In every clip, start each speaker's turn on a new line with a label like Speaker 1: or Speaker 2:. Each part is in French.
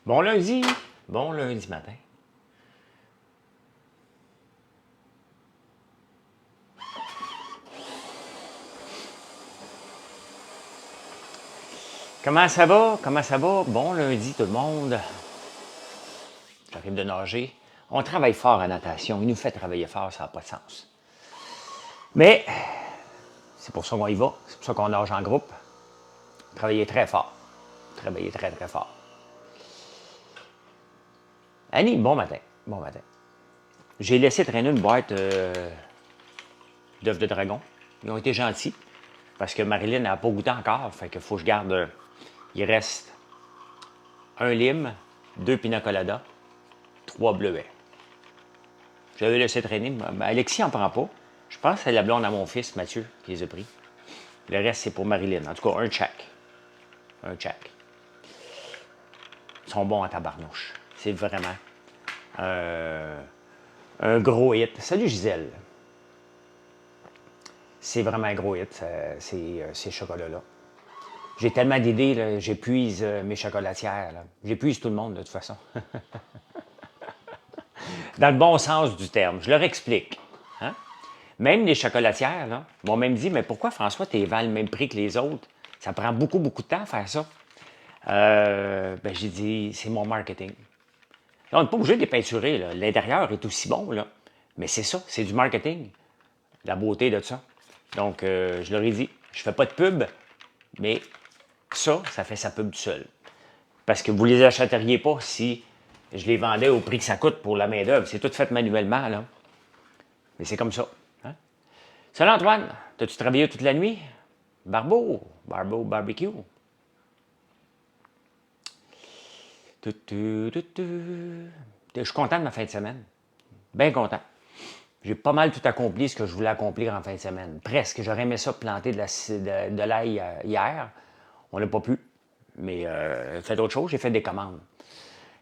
Speaker 1: Bon lundi matin. Comment ça va? Comment ça va? Bon lundi tout le monde. J'arrive de nager. On travaille fort en natation. Il nous fait travailler fort, ça n'a pas de sens. Mais c'est pour ça qu'on y va. C'est pour ça qu'on nage en groupe. Travailler très fort. Travailler très, très fort. Annie, bon matin. Bon matin. J'ai laissé traîner une boîte d'œufs de dragon. Ils ont été gentils. Parce que Marilyn n'a pas goûté encore. Fait qu'il faut que je garde. Il reste un lime, 2 pina colada, 3 bleuets. J'avais laissé traîner. Alexis n'en prend pas. Je pense que c'est la blonde à mon fils, Mathieu, qui les a pris. Le reste, c'est pour Marilyn. En tout cas, un chaque. Un chaque. Ils sont bons en tabarnouche. C'est vraiment un gros hit. Salut Gisèle. C'est vraiment un gros hit, ces chocolats-là. J'ai tellement d'idées, j'épuise mes chocolatières. J'épuise tout le monde, de toute façon. Dans le bon sens du terme. Je leur explique. Hein? Même les chocolatières m'ont même dit, mais pourquoi, François, tu les vends le même prix que les autres? Ça prend beaucoup, beaucoup de temps à faire ça. J'ai dit, c'est mon marketing. Là, on n'est pas obligé de les peinturer. L'intérieur est aussi bon. Là. Mais c'est ça, c'est du marketing. La beauté de ça. Donc, je leur ai dit, je fais pas de pub, mais ça fait sa pub tout seul. Parce que vous ne les achèteriez pas si je les vendais au prix que ça coûte pour la main-d'œuvre. C'est tout fait manuellement, là. Mais c'est comme ça. Hein? Salut Antoine, t'as-tu travaillé toute la nuit? Barbeau barbecue. Je suis content de ma fin de semaine. Bien content. J'ai pas mal tout accompli ce que je voulais accomplir en fin de semaine. Presque. J'aurais aimé ça planter de l'ail hier. On n'a pas pu. Mais j'ai fait d'autres choses. J'ai fait des commandes.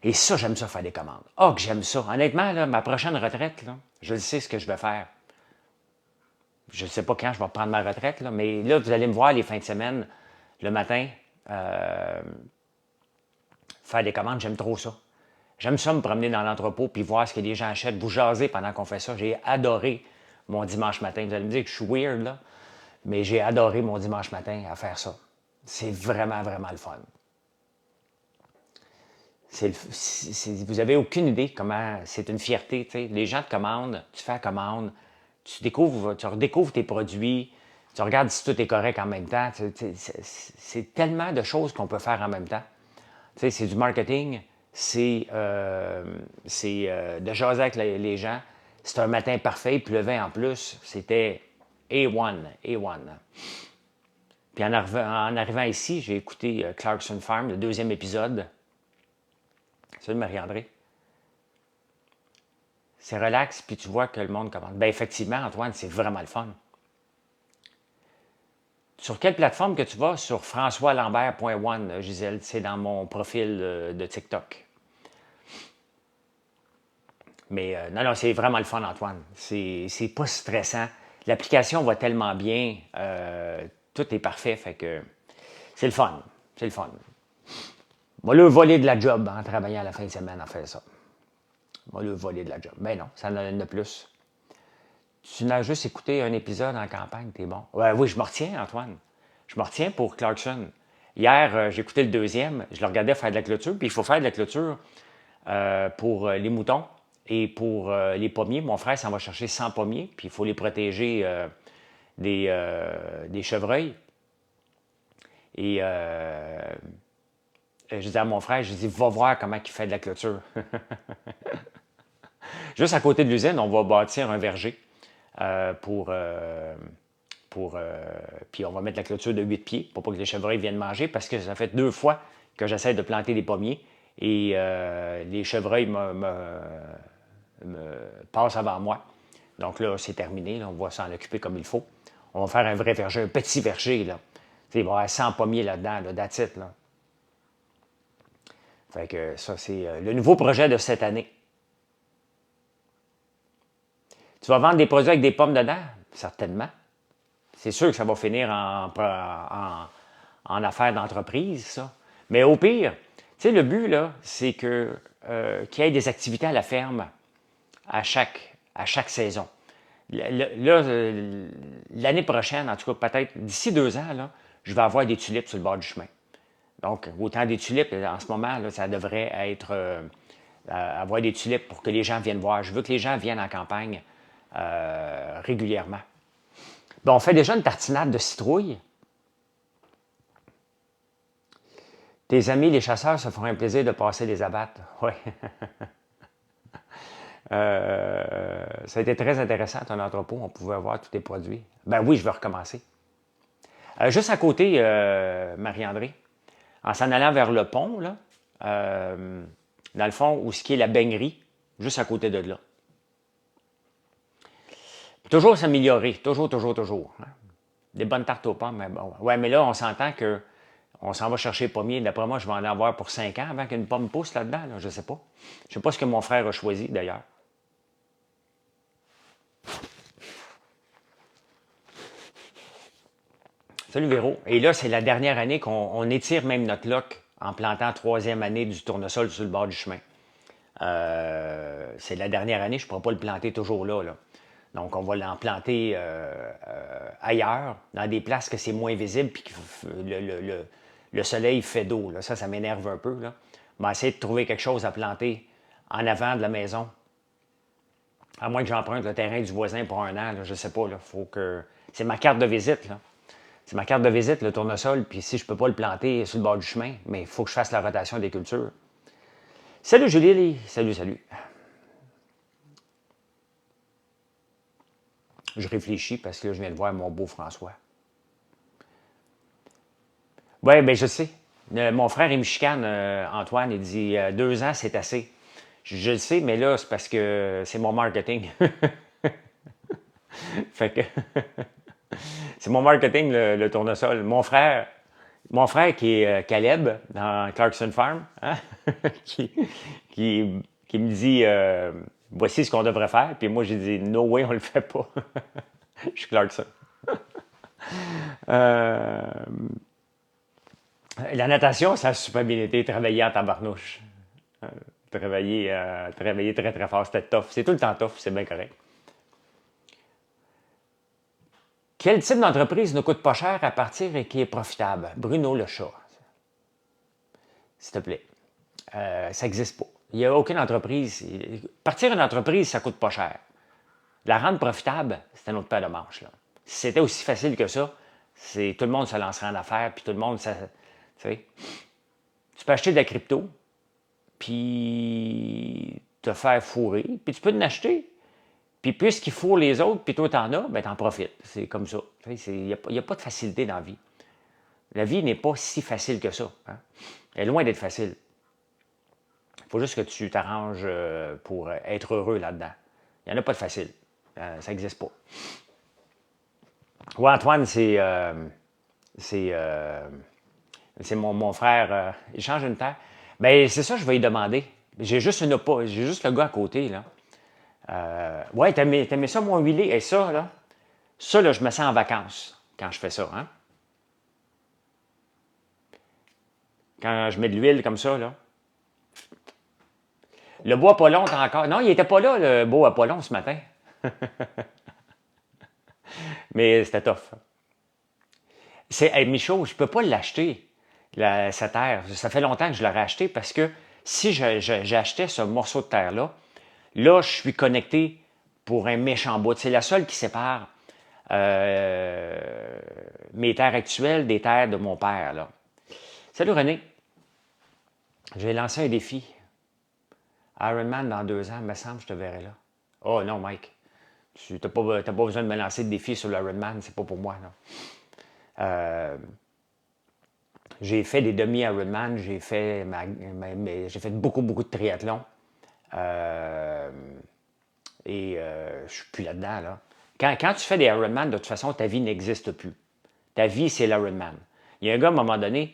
Speaker 1: Et ça, j'aime ça faire des commandes. Oh, que j'aime ça. Honnêtement, là, ma prochaine retraite, là, je sais ce que je vais faire. Je ne sais pas quand je vais prendre ma retraite, là, mais là, vous allez me voir les fins de semaine, le matin, faire des commandes, j'aime trop ça. J'aime ça me promener dans l'entrepôt puis voir ce que les gens achètent, vous jaser pendant qu'on fait ça. J'ai adoré mon dimanche matin. Vous allez me dire que je suis weird, là, mais j'ai adoré mon dimanche matin à faire ça. C'est vraiment, vraiment le fun. Vous n'avez aucune idée comment c'est une fierté. T'sais. Les gens te commandent, tu fais la commande, tu redécouvres tes produits, tu regardes si tout est correct en même temps. C'est tellement de choses qu'on peut faire en même temps. C'est du marketing, c'est de jaser avec les gens. C'est un matin parfait, il pleuvait en plus. C'était A1, A1. Puis en arrivant ici, j'ai écouté Clarkson Farm, le 2e épisode. Salut Marie-André. C'est relax, puis tu vois que le monde commande. Bien, effectivement, Antoine, c'est vraiment le fun. Sur quelle plateforme que tu vas? Sur françoislambert.one, Gisèle. C'est dans mon profil de TikTok. Mais non, c'est vraiment le fun, Antoine. C'est pas stressant. L'application va tellement bien. Tout est parfait, fait que c'est le fun. C'est le fun. Moi, le voler de la job en travaillant à la fin de semaine à faire ça. Moi, le voler de la job. Ben non, ça en a une de plus. Tu n'as juste écouté un épisode en campagne, t'es bon. Ouais, oui, je me retiens, Antoine. Je me retiens pour Clarkson. Hier, j'ai écouté le 2e. Je le regardais faire de la clôture. Puis il faut faire de la clôture pour les moutons et pour les pommiers. Mon frère s'en va chercher 100 pommiers. Puis il faut les protéger des chevreuils. Et je dis à mon frère, je dis, va voir comment il fait de la clôture. Juste à côté de l'usine, on va bâtir un verger puis on va mettre la clôture de 8 pieds pour pas que les chevreuils viennent manger parce que ça fait 2 fois que j'essaie de planter des pommiers et les chevreuils me passent avant moi. Donc là, c'est terminé. Là, on va s'en occuper comme il faut. On va faire un vrai verger, un petit verger. Là. Il va y avoir 100 pommiers là-dedans, là, that's it, là. Fait que ça, c'est le nouveau projet de cette année. Tu vas vendre des produits avec des pommes dedans? Certainement. C'est sûr que ça va finir en affaires d'entreprise, ça. Mais au pire, sais, le but, là, c'est qu'il y ait des activités à la ferme à chaque saison. Là, l'année prochaine, en tout cas, peut-être d'ici 2 ans, là, je vais avoir des tulipes sur le bord du chemin. Donc, autant des tulipes, en ce moment, là, ça devrait être avoir des tulipes pour que les gens viennent voir. Je veux que les gens viennent en campagne régulièrement. Bon, on fait déjà une tartinade de citrouille. Tes amis, les chasseurs, se feront un plaisir de passer les abattre. Oui. Ça a été très intéressant, ton entrepôt. On pouvait voir tous tes produits. Ben oui, je vais recommencer. Juste à côté, Marie-André, en s'en allant vers le pont, là, dans le fond, où ce qui est la baignerie, juste à côté de là. Toujours s'améliorer, toujours. Hein. Des bonnes tartes aux pommes, mais bon. Ouais, mais là, on s'entend que on s'en va chercher les pommiers. D'après moi, je vais en avoir pour 5 ans avant qu'une pomme pousse là-dedans. Là. Je ne sais pas. Je ne sais pas ce que mon frère a choisi, d'ailleurs. Salut Véro. Et là, c'est la dernière année qu'on étire même notre loc en plantant troisième année du tournesol sur le bord du chemin. C'est la dernière année, je ne pourrai pas le planter toujours là. Donc, on va l'en planter ailleurs, dans des places que c'est moins visible, puis que le soleil fait d'eau. Ça m'énerve un peu. Là. On va essayer de trouver quelque chose à planter en avant de la maison. À moins que j'emprunte le terrain du voisin pour un an, là, je ne sais pas. Là, faut que... C'est ma carte de visite. Là. C'est ma carte de visite, le tournesol, puis si je ne peux pas le planter sur le bord du chemin, mais il faut que je fasse la rotation des cultures. Salut Julie, salut. Je réfléchis parce que là, je viens de voir mon beau François. Oui, bien, je sais. Mon frère est Michigan, Antoine, il dit 2 ans, c'est assez. Je le sais, mais là, c'est parce que c'est mon marketing. Fait que c'est mon marketing, le tournesol. Mon frère qui est Caleb dans Clarkson Farm, hein, qui, qui me dit voici ce qu'on devrait faire. Puis moi, j'ai dit no way, on le fait pas. Je suis Clarkson. Euh, la natation, ça a super bien été. Travailler en tabarnouche. Travailler très très fort. C'était tough. C'est tout le temps tough, c'est bien correct. Quel type d'entreprise ne coûte pas cher à partir et qui est profitable? Bruno Le Chat. S'il te plaît. Ça n'existe pas. Il n'y a aucune entreprise. Partir une entreprise, ça ne coûte pas cher. La rendre profitable, c'est un autre paire de manches. Là. Si c'était aussi facile que ça, tout le monde se lancerait en affaires, puis tout le monde, tu sais. Tu peux acheter de la crypto, puis te faire fourrer, puis tu peux en acheter. Puis puisqu'il fourre les autres, puis toi t'en as, ben t'en profites. C'est comme ça. Il n'y a pas de facilité dans la vie. La vie n'est pas si facile que ça. Hein? Elle est loin d'être facile. Il faut juste que tu t'arranges pour être heureux là-dedans. Il n'y en a pas de facile. Ça n'existe pas. Ouais, Antoine, c'est mon frère. Il change une terre. Ben c'est ça, je vais lui demander. J'ai juste le gars à côté, là. Ouais, t'aimais ça, mon huilé? Et ça, là, je me sens en vacances quand je fais ça, hein? Quand je mets de l'huile comme ça, là. Le beau Apollon, t'as encore... Non, il n'était pas là, le beau Apollon, ce matin. Mais c'était tough. Hey, Michaud, je ne peux pas l'acheter, cette terre. Ça fait longtemps que je l'aurais acheté parce que si j'achetais ce morceau de terre-là, là, je suis connecté pour un méchant bout. C'est la seule qui sépare mes terres actuelles des terres de mon père. Là. Salut René. J'ai lancé un défi. Ironman dans 2 ans, me semble, je te verrai là. Oh non, Mike. Tu n'as pas besoin de me lancer de défi sur l'Ironman, c'est pas pour moi. Non. J'ai fait des demi-Ironman, j'ai fait beaucoup de triathlon. Je suis plus là-dedans. Là. Quand tu fais des Ironman, de toute façon, ta vie n'existe plus. Ta vie, c'est l'Ironman. Il y a un gars, à un moment donné,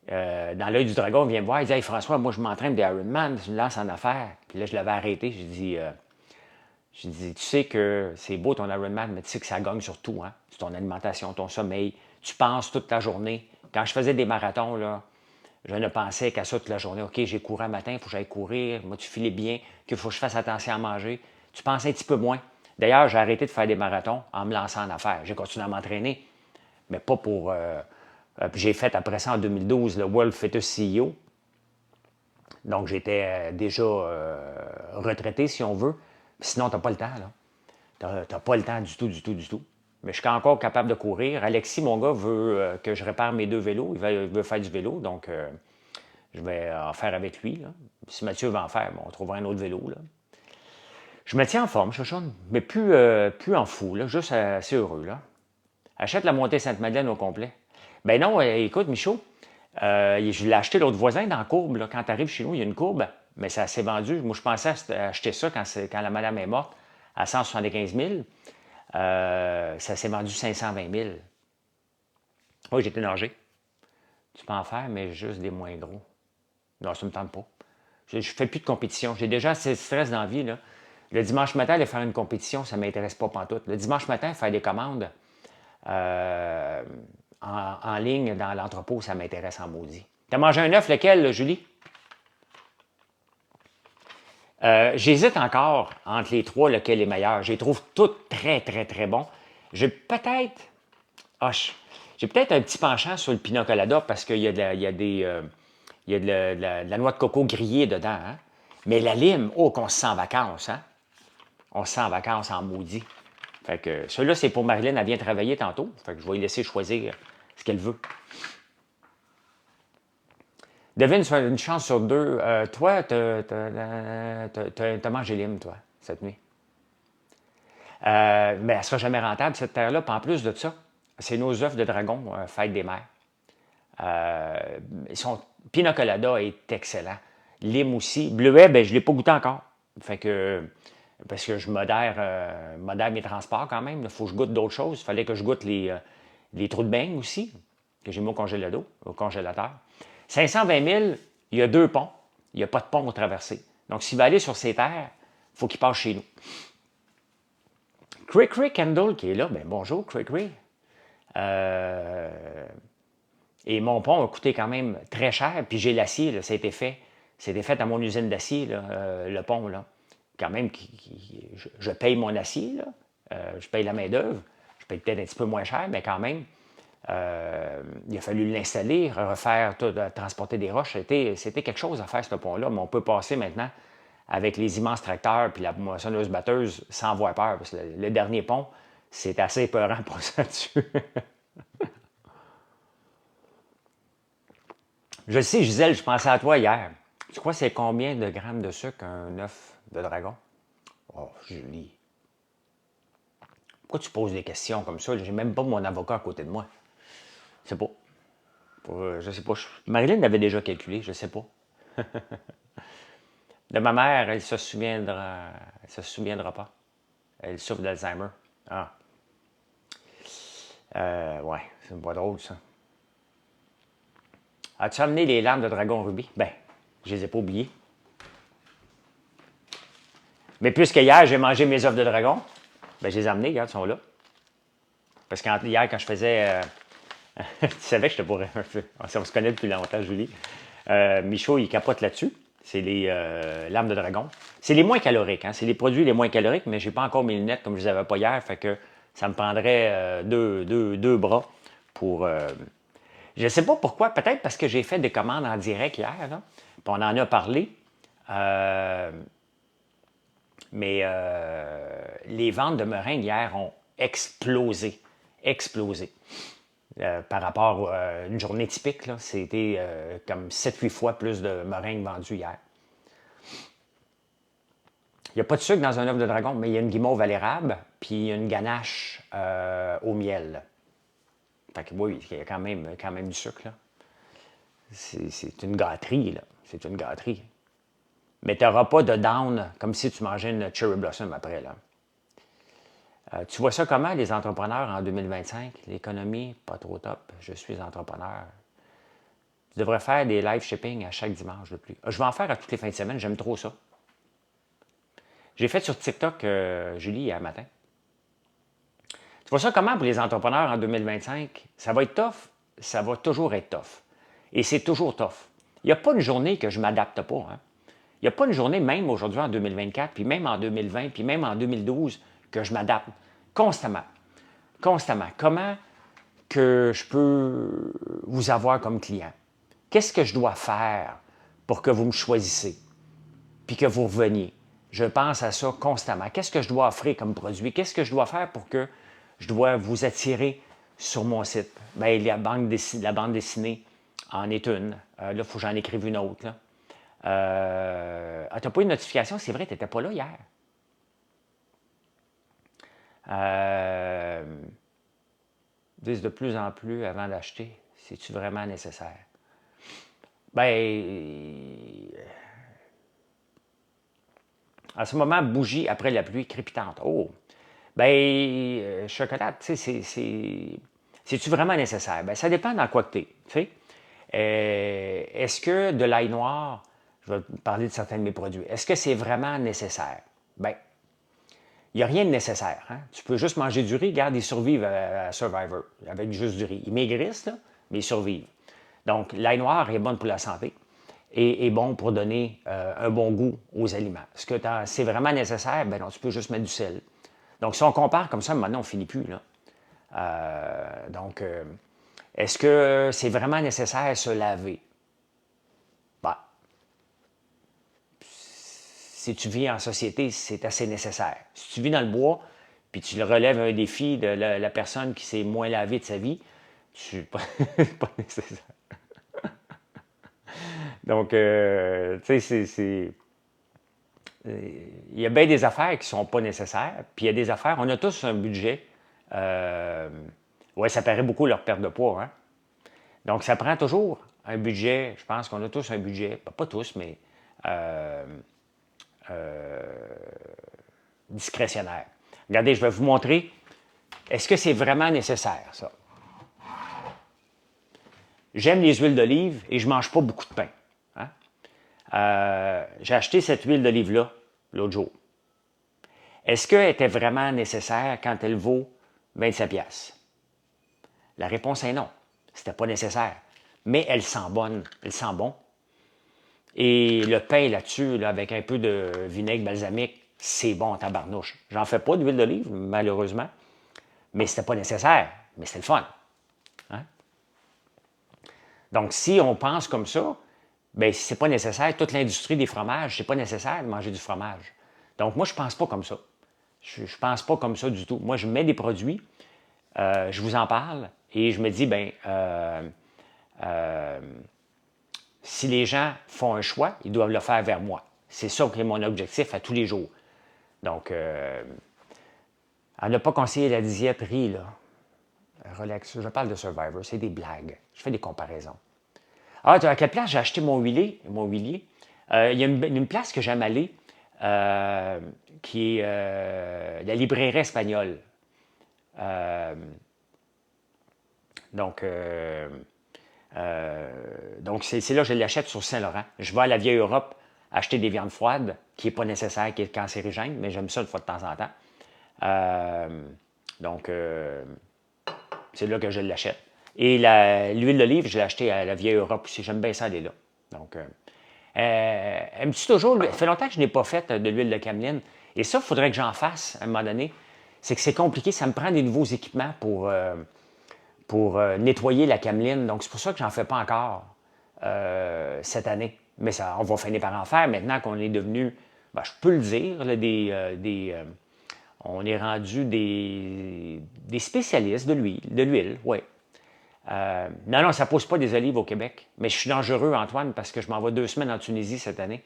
Speaker 1: dans l'œil du dragon, il vient me voir, il dit « Hey François, moi je m'entraîne des Ironman, je me lance en affaires. » Puis là, je l'avais arrêté, j'ai dit, tu sais que c'est beau ton Ironman, mais tu sais que ça gagne sur tout, hein? Sur ton alimentation, ton sommeil. Tu penses toute ta journée. Quand je faisais des marathons, là, Je ne pensais qu'à ça toute la journée. OK, j'ai couru un matin, il faut que j'aille courir. Moi, tu filais bien, qu'il faut que je fasse attention à manger. Tu penses un petit peu moins. D'ailleurs, j'ai arrêté de faire des marathons en me lançant en affaires. J'ai continué à m'entraîner, mais pas pour... puis j'ai fait après ça en 2012 le World Fitness CEO. Donc, j'étais déjà retraité, si on veut. Sinon, tu n'as pas le temps, là. Tu n'as pas le temps du tout, du tout, du tout. Mais je suis encore capable de courir. Alexis, mon gars, veut que je répare mes 2 vélos. Il veut faire du vélo, donc je vais en faire avec lui. Là. Si Mathieu va en faire, bon, on trouvera un autre vélo. Là. Je me tiens en forme, Chouchoune, mais plus en fou, là, juste assez heureux. Là. Achète la montée Sainte-Madeleine au complet. Ben non, écoute, Michaud, je l'ai acheté l'autre voisin dans la courbe. Là. Quand tu arrives chez nous, il y a une courbe, mais ça s'est vendu. Moi, je pensais acheter ça quand la madame est morte à 175 000. Ça s'est vendu 520 000. Oui, j'ai été nager. Tu peux en faire, mais juste des moins gros. Non, ça ne me tente pas. Je ne fais plus de compétition. J'ai déjà assez de stress dans la vie. Là. Le dimanche matin, aller faire une compétition, ça ne m'intéresse pas pantoute. Le dimanche matin, faire des commandes en ligne dans l'entrepôt, ça m'intéresse en maudit. Tu as mangé un œuf, lequel, là, Julie? J'hésite encore entre les trois, lequel est meilleur. Je les trouve toutes très, très, très bons. J'ai peut-être... Ah, j'ai peut-être un petit penchant sur le pina colada parce qu'il y a de la noix de coco grillée dedans. Hein? Mais la lime, oh, qu'on se sent en vacances. Hein? On se sent en vacances en maudit. Fait que celui-là, c'est pour Marilyn, elle vient travailler tantôt. Fait que je vais lui laisser choisir ce qu'elle veut. Devine une chance sur deux. Toi, t'as mangé lime, toi, cette nuit. Mais elle ne sera jamais rentable, cette terre-là. Puis en plus de ça, c'est nos œufs de dragon, fête des mers. Pina colada est excellent. Lime aussi. Bleuet, ben, je ne l'ai pas goûté encore. Fait que, parce que je modère mes transports quand même. Il faut que je goûte d'autres choses. Il fallait que je goûte les trous de bain aussi, que j'ai mis au congélateur. 520 000, il y a 2 ponts. Il n'y a pas de pont à traverser. Donc, s'il va aller sur ces terres, il faut qu'il passe chez nous. Crickery Kendall qui est là, ben bonjour Crickery. Et mon pont a coûté quand même très cher, puis j'ai l'acier, là, ça a été fait. C'était fait à mon usine d'acier, le pont. Là. Quand même, je paye mon acier, là. Je paye la main-d'œuvre, je paye peut-être un petit peu moins cher, mais quand même, il a fallu l'installer, refaire, transporter des roches. C'était quelque chose à faire, ce pont-là, mais on peut passer maintenant avec les immenses tracteurs puis la moissonneuse-batteuse sans avoir peur, parce que le dernier pont, c'est assez épeurant pour ça dessus. Je sais, Gisèle, je pensais à toi hier. Tu crois que c'est combien de grammes de sucre un œuf de dragon? Oh, Julie. Pourquoi tu poses des questions comme ça? J'ai même pas mon avocat à côté de moi. Je sais pas. Je sais pas. Marilyn l'avait déjà calculé, je sais pas. De ma mère, elle se souviendra. Elle se souviendra pas. Elle souffre d'Alzheimer. Ah. Ouais, c'est pas drôle, ça. As-tu amené les larmes de dragon rubis? Ben, je les ai pas oubliées. Mais puisque hier, j'ai mangé mes œufs de dragon, ben, je les ai amenés, regarde, ils sont là. Parce que hier, quand je faisais... tu savais que je te pourrais un peu... On se connaît depuis longtemps, Julie. Michaud, il capote là-dessus. C'est les larmes de dragon. C'est les moins caloriques, hein? C'est les produits les moins caloriques, mais j'ai pas encore mes lunettes comme je les avais pas hier, fait que ça me prendrait deux bras pour... je ne sais pas pourquoi, peut-être parce que j'ai fait des commandes en direct hier, là, puis on en a parlé. Mais les ventes de meringues hier ont explosé. Explosé. Par rapport à une journée typique, là, c'était comme 7-8 fois plus de meringues vendues hier. Il n'y a pas de sucre dans un œuf de dragon, mais il y a une guimauve à l'érable, puis il y a une ganache au miel. Fait que oui, il y a quand même du sucre, là. C'est une gâterie, là. C'est une gâterie. Mais tu n'auras pas de down comme si tu mangeais une cherry blossom après, là. Tu vois ça comment, les entrepreneurs en 2025? L'économie, pas trop top. Je suis entrepreneur. Tu devrais faire des live shipping à chaque dimanche de plus. Je vais en faire à toutes les fins de semaine. J'aime trop ça. J'ai fait sur TikTok, Julie, hier matin. Tu vois ça comment pour les entrepreneurs en 2025? Ça va être tough. Ça va toujours être tough. Et c'est toujours tough. Il n'y a pas une journée que je ne m'adapte pas. Hein. Il n'y a pas une journée, même aujourd'hui en 2024, puis même en 2020, puis même en 2012, que je m'adapte constamment. Constamment. Comment que je peux vous avoir comme client? Qu'est-ce que je dois faire pour que vous me choisissez, puis que vous reveniez? Je pense à ça constamment. Qu'est-ce que je dois offrir comme produit? Qu'est-ce que je dois faire pour que je dois vous attirer sur mon site? Bien, la bande dessinée en est une. Là, il faut que j'en écrive une autre. Là. Tu n'as pas eu de notification? C'est vrai, tu n'étais pas là hier. Disent de plus en plus avant d'acheter. C'est-tu vraiment nécessaire? Ben, en ce moment, bougie après la pluie crépitante. Oh! Ben, chocolat, tu sais, c'est-tu vraiment nécessaire? Ben, ça dépend dans quoi que tu es, tu sais. Est-ce que de l'ail noir, je vais parler de certains de mes produits, est-ce que c'est vraiment nécessaire? Ben, il n'y a rien de nécessaire. Hein? Tu peux juste manger du riz. Regarde, ils survivent à Survivor avec juste du riz. Ils maigrissent, là, mais ils survivent. Donc, l'ail noir est bon pour la santé et est bon pour donner un bon goût aux aliments. Est-ce que c'est vraiment nécessaire? Ben non, tu peux juste mettre du sel. Donc, si on compare comme ça, maintenant, on ne finit plus. Là. Est-ce que c'est vraiment nécessaire se laver? Ben, si tu vis en société, c'est assez nécessaire. Si tu vis dans le bois, puis tu le relèves un défi de la personne qui s'est moins lavée de sa vie, c'est pas nécessaire. Donc, tu sais, il y a bien des affaires qui ne sont pas nécessaires, puis il y a des affaires, on a tous un budget. Oui, ça paraît beaucoup leur perte de poids. Hein? Donc, ça prend toujours un budget. Je pense qu'on a tous un budget, pas tous, mais discrétionnaire. Regardez, je vais vous montrer. Est-ce que c'est vraiment nécessaire, ça? J'aime les huiles d'olive et je ne mange pas beaucoup de pain. Hein? J'ai acheté cette huile d'olive-là l'autre jour. Est-ce qu'elle était vraiment nécessaire quand elle vaut 25$? La réponse est non. C'était pas nécessaire. Mais elle sent bonne. Elle sent bon. Et le pain là-dessus, là, avec un peu de vinaigre balsamique, c'est bon en tabarnouche. J'en fais pas d'huile d'olive, malheureusement. Mais c'était pas nécessaire. Mais c'était le fun. Hein? Donc, si on pense comme ça, bien, si c'est pas nécessaire, toute l'industrie des fromages, c'est pas nécessaire de manger du fromage. Donc, moi, je pense pas comme ça. Je pense pas comme ça du tout. Moi, je mets des produits, je vous en parle, et je me dis, bien, si les gens font un choix, ils doivent le faire vers moi. C'est ça qui est mon objectif à tous les jours. Donc, à ne pas conseiller la diétérie, là. Relax, je parle de Survivor, c'est des blagues. Je fais des comparaisons. Ah, à quelle place j'ai acheté mon huilier? Il y a une place que j'aime aller, qui est la librairie espagnole. Donc, c'est là que je l'achète sur Saint-Laurent. Je vais à la vieille Europe acheter des viandes froides, qui n'est pas nécessaire, qui est cancérigène, mais j'aime ça une fois de temps en temps. C'est là que je l'achète. Et l'huile d'olive, je l'ai achetée à la vieille Europe aussi. J'aime bien ça aller là. Donc, elle me dit toujours, ça fait longtemps que je n'ai pas fait de l'huile de cameline. Et ça, il faudrait que j'en fasse à un moment donné. C'est que c'est compliqué. Ça me prend des nouveaux équipements pour nettoyer la cameline. Donc, c'est pour ça que j'en fais pas encore cette année. Mais ça, on va finir par en faire maintenant qu'on est devenu, ben, je peux le dire, là, on est rendu des spécialistes de l'huile, oui. Non, ça ne pousse pas des olives au Québec. Mais je suis dangereux, Antoine, parce que je m'en vais 2 semaines en Tunisie cette année.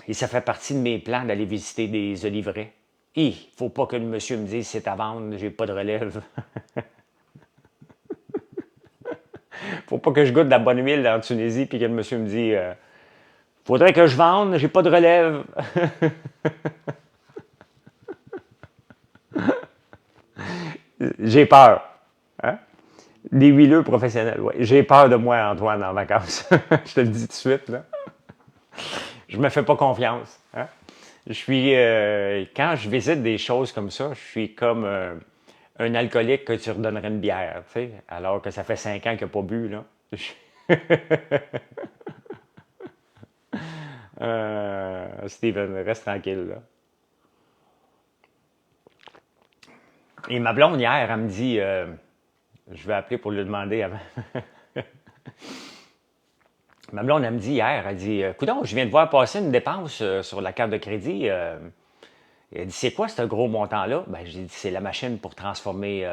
Speaker 1: Et ça fait partie de mes plans d'aller visiter des oliveraies. Il ne faut pas que le monsieur me dise c'est à vendre, j'ai pas de relève. Faut pas que je goûte de la bonne huile en Tunisie puis que le monsieur me dise faudrait que je vende, j'ai pas de relève. J'ai peur. Hein? Des huileux professionnels, oui. J'ai peur de moi, Antoine, en vacances. Je te le dis tout de suite, là. Je me fais pas confiance. Hein? Quand je visite des choses comme ça, je suis comme un alcoolique que tu redonnerais une bière, tu sais, alors que ça fait 5 ans qu'il n'a pas bu, là. Steven, reste tranquille, là. Et ma blonde, hier, elle me dit, je vais appeler pour lui demander avant. Ma blonde, elle me dit hier, elle dit, coudonc, je viens de voir passer une dépense sur la carte de crédit. Elle dit, c'est quoi ce gros montant-là? Ben, j'ai dit, c'est la machine pour transformer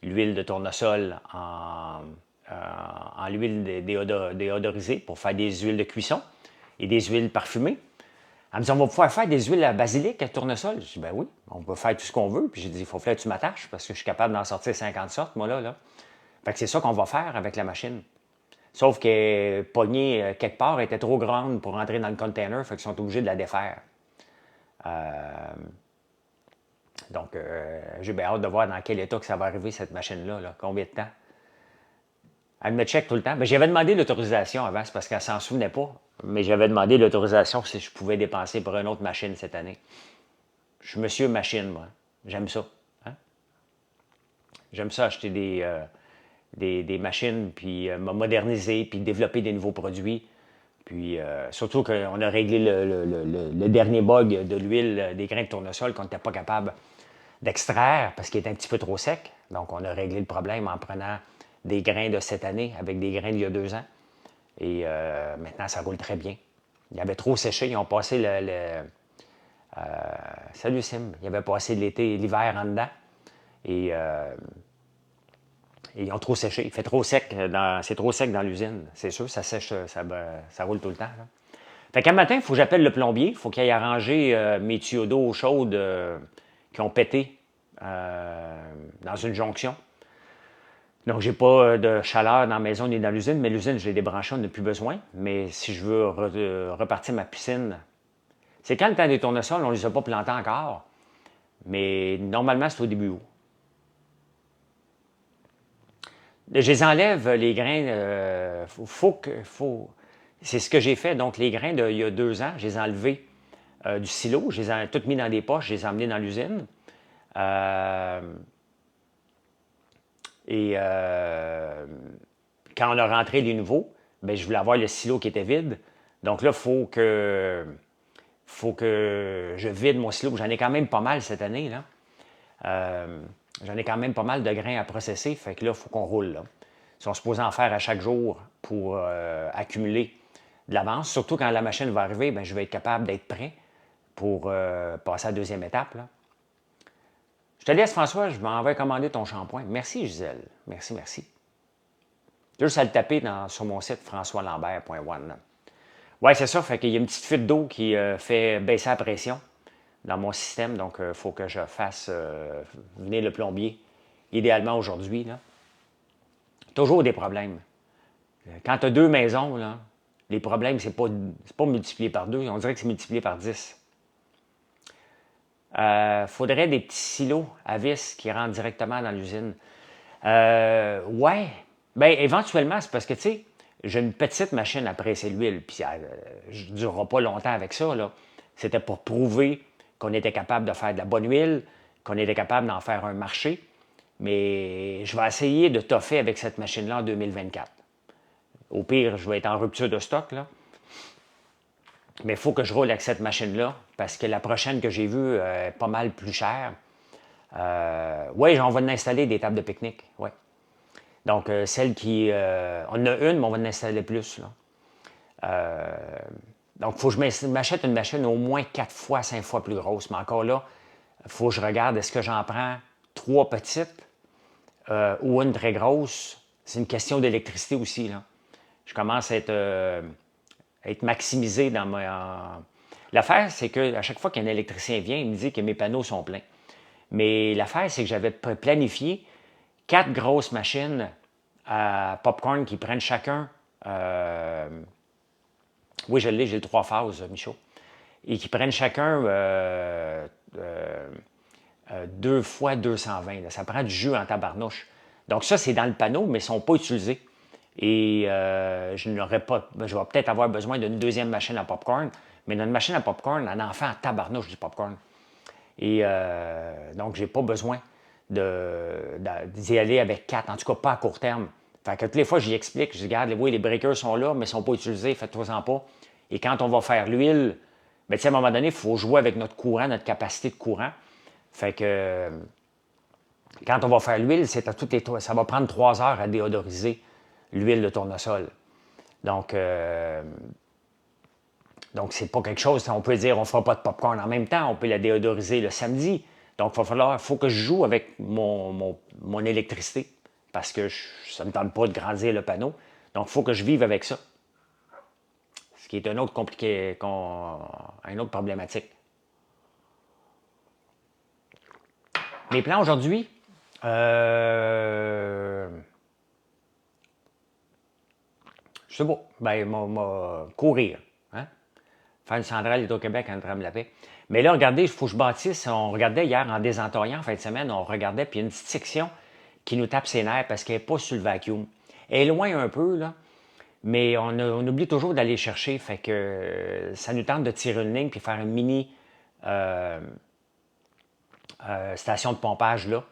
Speaker 1: l'huile de tournesol en l'huile déodorisée pour faire des huiles de cuisson et des huiles parfumées. Elle me dit, on va pouvoir faire des huiles à basilic, à tournesol. Je dis, ben oui, on peut faire tout ce qu'on veut. Puis j'ai dit, il faut que tu m'attaches parce que je suis capable d'en sortir 50 sortes, moi, là. Fait que c'est ça qu'on va faire avec la machine. Sauf qu'elle est pognée quelque part, elle était trop grande pour rentrer dans le container, fait qu'ils sont obligés de la défaire. Donc, j'ai bien hâte de voir dans quel état que ça va arriver, cette machine-là, là. Combien de temps. Elle me check tout le temps. Ben, j'avais demandé l'autorisation avant, c'est parce qu'elle s'en souvenait pas. Mais j'avais demandé l'autorisation si je pouvais dépenser pour une autre machine cette année. Je suis monsieur machine, moi. J'aime ça. Hein? J'aime ça acheter des machines, puis me moderniser, puis développer des nouveaux produits. Puis surtout qu'on a réglé le dernier bug de l'huile des grains de tournesol qu'on n'était pas capable d'extraire parce qu'il était un petit peu trop sec. Donc, on a réglé le problème en prenant des grains de cette année avec des grains d'il y a 2 ans. Et maintenant, ça roule très bien. Il avait trop séché. Ils ont passé salut Sim. Ils avaient passé l'hiver en dedans. Et ils ont trop séché. Il fait trop sec. C'est trop sec dans l'usine. C'est sûr, ça sèche, ça roule tout le temps. Là. Fait qu'un matin, il faut que j'appelle le plombier. Il faut qu'il aille arranger mes tuyaux d'eau chaude qui ont pété dans une jonction. Donc, j'ai pas de chaleur dans la maison ni dans l'usine, mais l'usine, je l'ai débranchée, on n'a plus besoin. Mais si je veux repartir ma piscine, c'est quand le temps des tournesols, on ne les a pas plantés encore. Mais normalement, c'est au début août. Je les enlève, les grains. C'est ce que j'ai fait. Donc, les grains d'il y a 2 ans, je les ai enlevés du silo. Je les ai tous mis dans des poches, je les ai emmenés dans l'usine. Et quand on a rentré les nouveaux, ben, je voulais avoir le silo qui était vide. Donc là, il faut que je vide mon silo. J'en ai quand même pas mal cette année. Là. J'en ai quand même pas mal de grains à processer. Fait que là, il faut qu'on roule. Là. Ils sont supposés en faire à chaque jour pour accumuler de l'avance. Surtout quand la machine va arriver, ben, je vais être capable d'être prêt pour passer à la deuxième étape. Là. Je te laisse, François, je m'en vais commander ton shampoing. Merci, Gisèle. Merci, merci. Juste à le taper sur mon site françoislambert.one. Oui, c'est ça. Fait qu'il y a une petite fuite d'eau qui fait baisser la pression dans mon système. Donc, il faut que je fasse venir le plombier, idéalement aujourd'hui. Là. Toujours des problèmes. Quand tu as 2 maisons, là, les problèmes, c'est pas multiplié par 2. On dirait que c'est multiplié par 10. Faudrait des petits silos à vis qui rentrent directement dans l'usine. Ouais. Ben, éventuellement, c'est parce que, tu sais, j'ai une petite machine à presser l'huile, puis je ne durerai pas longtemps avec ça, là. C'était pour prouver qu'on était capable de faire de la bonne huile, qu'on était capable d'en faire un marché. Mais je vais essayer de toffer avec cette machine-là en 2024. Au pire, je vais être en rupture de stock, là. Mais il faut que je roule avec cette machine-là parce que la prochaine que j'ai vue est pas mal plus chère. Oui, on va en installer des tables de pique-nique. Ouais. Donc, celle qui. On en a une, mais on va en installer plus. Là. Donc, il faut que je m'achète une machine au moins 4 fois, 5 fois plus grosse. Mais encore là, il faut que je regarde est-ce que j'en prends 3 petites ou une très grosse. C'est une question d'électricité aussi. Là. Je commence à être maximisé dans ma. L'affaire, c'est qu'à chaque fois qu'un électricien vient, il me dit que mes panneaux sont pleins. Mais l'affaire, c'est que j'avais planifié 4 grosses machines à popcorn qui prennent chacun. Oui, j'ai le 3 phases, Michaud. Et qui prennent chacun 2 fois 220. Là. Ça prend du jus en tabarnouche. Donc, ça, c'est dans le panneau, mais ils ne sont pas utilisés. Et je vais peut-être avoir besoin d'une deuxième machine à popcorn, mais dans une machine à popcorn, un enfant en tabarnouche du popcorn. Et donc, je n'ai pas besoin d'y aller avec 4, en tout cas pas à court terme. Fait que toutes les fois, j'y explique. Je dis, regarde, oui, les breakers sont là, mais ils ne sont pas utilisés, faites-toi-en pas. Et quand on va faire l'huile, ben, à un moment donné, il faut jouer avec notre courant, notre capacité de courant. Fait que quand on va faire l'huile, ça va prendre 3 heures à déodoriser l'huile de tournesol. Donc, c'est pas quelque chose, on peut dire, on ne fera pas de popcorn en même temps, on peut la déodoriser le samedi. Donc, il faut que je joue avec mon électricité parce que ça ne me tente pas de grandir le panneau. Donc, il faut que je vive avec ça. Ce qui est un autre une autre problématique. Mes plans aujourd'hui, je sais pas, courir. Hein? Faire une centrale Hydro-Québec en train de la paix. Mais là, regardez, il faut que je bâtisse. On regardait hier en désentoyant, en fin de semaine, on regardait, puis il y a une petite section qui nous tape ses nerfs parce qu'elle n'est pas sur le vacuum. Elle est loin un peu, là, mais on oublie toujours d'aller chercher. Fait que ça nous tente de tirer une ligne puis faire une mini station de pompage là.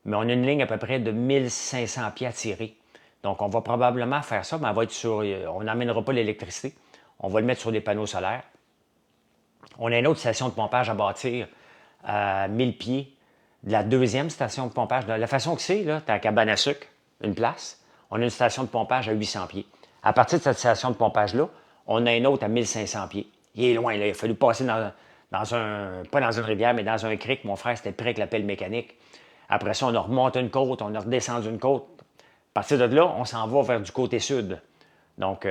Speaker 1: Mais on a une ligne à peu près de 1500 pieds à tirer. Donc, on va probablement faire ça, mais on n'amènera pas l'électricité. On va le mettre sur des panneaux solaires. On a une autre station de pompage à bâtir à 1000 pieds de la deuxième station de pompage. De la façon que c'est, tu as la cabane à sucre, une place. On a une station de pompage à 800 pieds. À partir de cette station de pompage-là, on a une autre à 1500 pieds. Il est loin, là. Il a fallu passer pas dans une rivière, mais dans un crique. Mon frère, c'était près avec la pelle mécanique. Après ça, on a remonté une côte, on a redescendu une côte. À partir de là, on s'en va vers du côté sud. Donc, il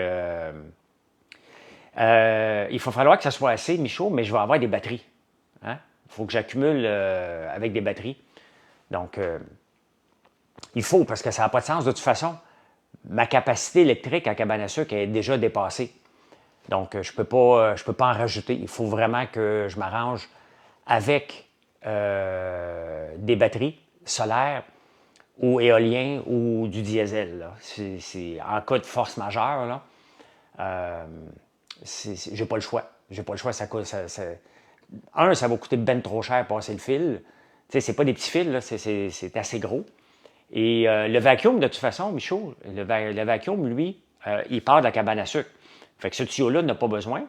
Speaker 1: va falloir que ça soit assez, Michaud, mais je vais avoir des batteries. Hein? Il faut que j'accumule avec des batteries. Donc, il faut, parce que ça n'a pas de sens. De toute façon, ma capacité électrique à cabane à sucre est déjà dépassée. Donc, je ne peux pas en rajouter. Il faut vraiment que je m'arrange avec des batteries solaires ou éoliennes ou du diesel. C'est en cas de force majeure, là, j'ai pas le choix. J'ai pas le choix. Ça va coûter ben trop cher passer le fil. Tu sais, c'est pas des petits fils, là, c'est assez gros. Et le vacuum, de toute façon, Michaud, le vacuum, lui, il part de la cabane à sucre. Fait que ce tuyau-là n'a pas besoin.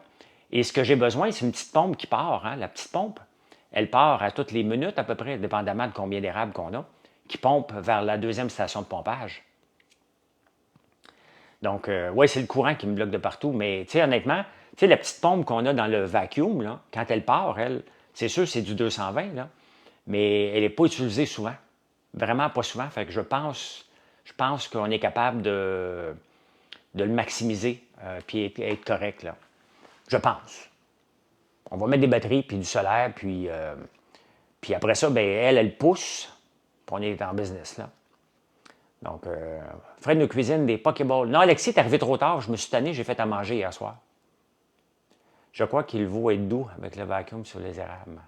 Speaker 1: Et ce que j'ai besoin, c'est une petite pompe qui part. Hein? La petite pompe, elle part à toutes les minutes à peu près, dépendamment de combien d'érables qu'on a, qui pompe vers la deuxième station de pompage. Donc, oui, c'est le courant qui me bloque de partout. Mais, tu sais, honnêtement, tu sais, la petite pompe qu'on a dans le vacuum, là, quand elle part, c'est sûr, c'est du 220, là, mais elle n'est pas utilisée souvent. Vraiment pas souvent. Fait que je pense qu'on est capable de le maximiser puis être correct, là. Je pense. On va mettre des batteries puis du solaire, puis après ça, ben elle pousse, puis on est en business, là. Donc, Fred nous cuisine des Pokéballs. Non, Alexis est arrivé trop tard. Je me suis tanné, j'ai fait à manger hier soir. Je crois qu'il vaut être doux avec le vacuum sur les érables.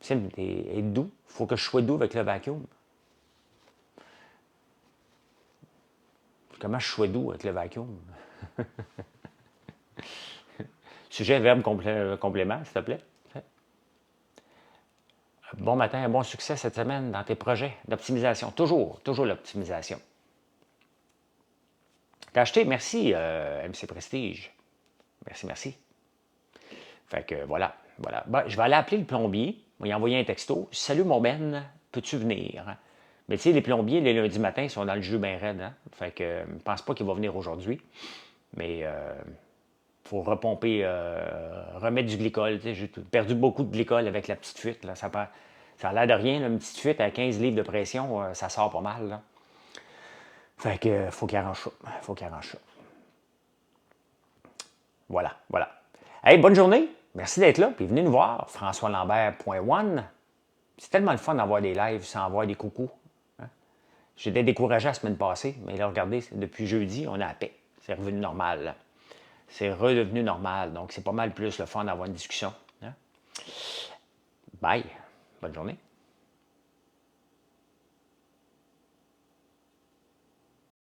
Speaker 1: C'est être doux. Il faut que je sois doux avec le vacuum. Comment je sois doux avec le vacuum? Sujet, verbe, complément, s'il te plaît. Bon matin, bon succès cette semaine dans tes projets d'optimisation. Toujours l'optimisation. T'as acheté? Merci, MC Prestige. Merci. Fait que voilà. Ben, je vais aller appeler le plombier. Je vais lui envoyer un texto. Salut mon Ben, peux-tu venir? Mais tu sais, les plombiers, les lundis matins, ils sont dans le jus bien raide. Hein? Fait que je ne pense pas qu'il va venir aujourd'hui. Mais il faut repomper, remettre du glycol. J'ai perdu beaucoup de glycol avec la petite fuite. Là. Ça a l'air de rien, là, une petite fuite à 15 livres de pression, ça sort pas mal. Là. Fait que faut qu'il arrange ça. Voilà. Hey, bonne journée. Merci d'être là. Puis venez nous voir. FrançoisLambert.one. C'est tellement le fun d'avoir des lives sans avoir des coucous. Hein? J'étais découragé la semaine passée, mais là, regardez, depuis jeudi, on a la paix. C'est revenu normal. Là. C'est redevenu normal. Donc, c'est pas mal plus le fun d'avoir une discussion. Hein? Bye. Bonne journée.